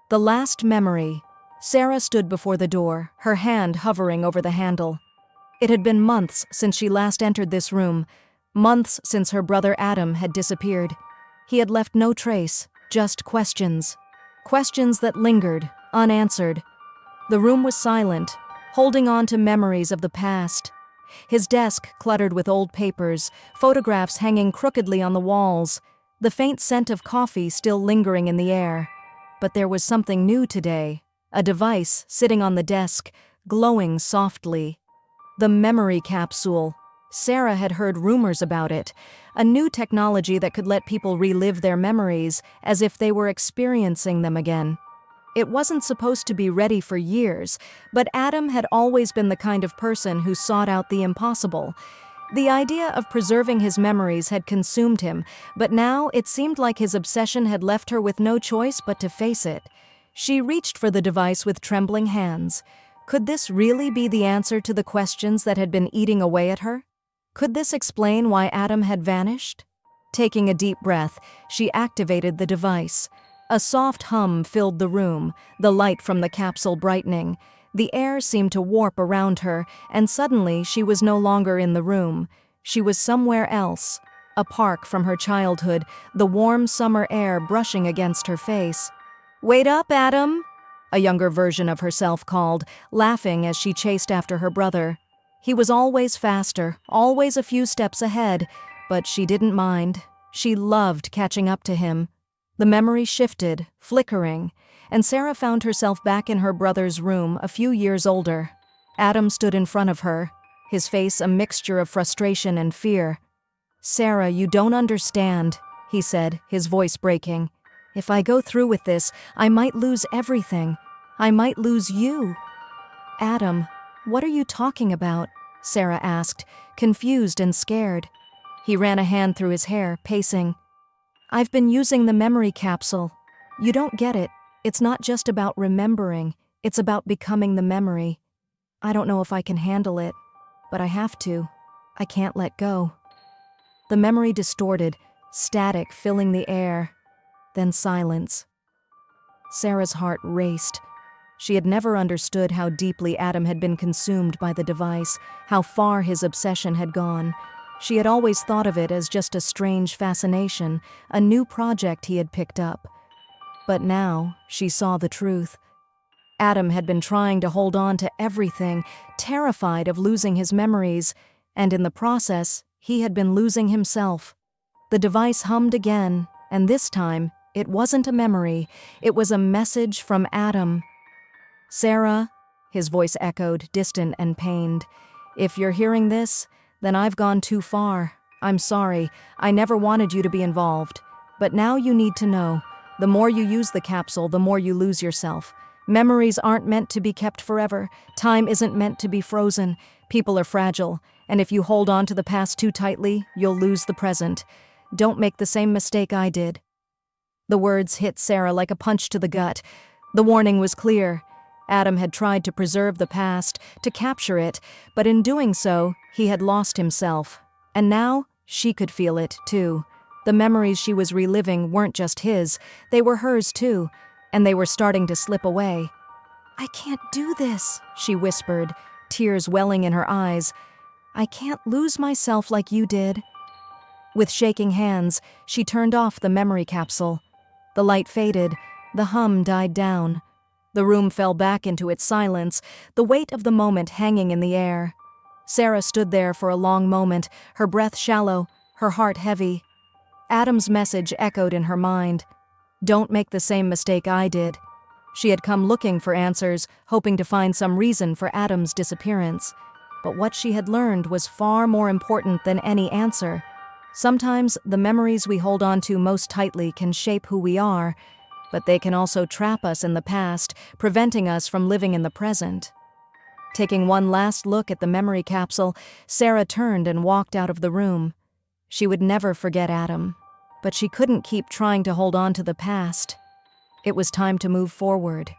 The last memory. Sarah stood before the door, her hand hovering over the handle. It had been months since she last entered this room, months since her brother Adam had disappeared. He had left no trace, just questions. Questions that lingered, unanswered. The room was silent, holding on to memories of the past. His desk cluttered with old papers, photographs hanging crookedly on the walls, the faint scent of coffee still lingering in the air. But there was something new today, a device sitting on the desk, glowing softly. The memory capsule. Sarah had heard rumors about it, a new technology that could let people relive their memories as if they were experiencing them again. It wasn't supposed to be ready for years, but Adam had always been the kind of person who sought out the impossible. The idea of preserving his memories had consumed him, but now it seemed like his obsession had left her with no choice but to face it. She reached for the device with trembling hands. Could this really be the answer to the questions that had been eating away at her? Could this explain why Adam had vanished? Taking a deep breath, she activated the device. A soft hum filled the room, the light from the capsule brightening. The air seemed to warp around her, and suddenly she was no longer in the room. She was somewhere else. A park from her childhood, the warm summer air brushing against her face. "Wait up, Adam!" a younger version of herself called, laughing as she chased after her brother. He was always faster, always a few steps ahead, but she didn't mind. She loved catching up to him. The memory shifted, flickering, and Sarah found herself back in her brother's room, a few years older. Adam stood in front of her, his face a mixture of frustration and fear. "Sarah, you don't understand," he said, his voice breaking. "If I go through with this, I might lose everything. I might lose you." "Adam, what are you talking about?" Sarah asked, confused and scared. He ran a hand through his hair, pacing. "I've been using the memory capsule. You don't get it. It's not just about remembering. It's about becoming the memory. I don't know if I can handle it, but I have to. I can't let go." The memory distorted, static filling the air. Then silence. Sarah's heart raced. She had never understood how deeply Adam had been consumed by the device, how far his obsession had gone. She had always thought of it as just a strange fascination, a new project he had picked up. But now she saw the truth. Adam had been trying to hold on to everything, terrified of losing his memories, and in the process, he had been losing himself. The device hummed again, and this time, it wasn't a memory, it was a message from Adam. "Sarah," his voice echoed, distant and pained, "if you're hearing this, then I've gone too far. I'm sorry, I never wanted you to be involved. But now you need to know, the more you use the capsule, the more you lose yourself. Memories aren't meant to be kept forever. Time isn't meant to be frozen. People are fragile, and if you hold on to the past too tightly, you'll lose the present. Don't make the same mistake I did." The words hit Sarah like a punch to the gut. The warning was clear. Adam had tried to preserve the past, to capture it, but in doing so, he had lost himself. And now, she could feel it, too. The memories she was reliving weren't just his, they were hers too, and they were starting to slip away. "I can't do this," she whispered, tears welling in her eyes. "I can't lose myself like you did." With shaking hands, she turned off the memory capsule. The light faded, the hum died down. The room fell back into its silence, the weight of the moment hanging in the air. Sarah stood there for a long moment, her breath shallow, her heart heavy. Adam's message echoed in her mind. Don't make the same mistake I did. She had come looking for answers, hoping to find some reason for Adam's disappearance. But what she had learned was far more important than any answer. Sometimes the memories we hold on to most tightly can shape who we are, but they can also trap us in the past, preventing us from living in the present. Taking one last look at the memory capsule, Sarah turned and walked out of the room. She would never forget Adam, but she couldn't keep trying to hold on to the past. It was time to move forward.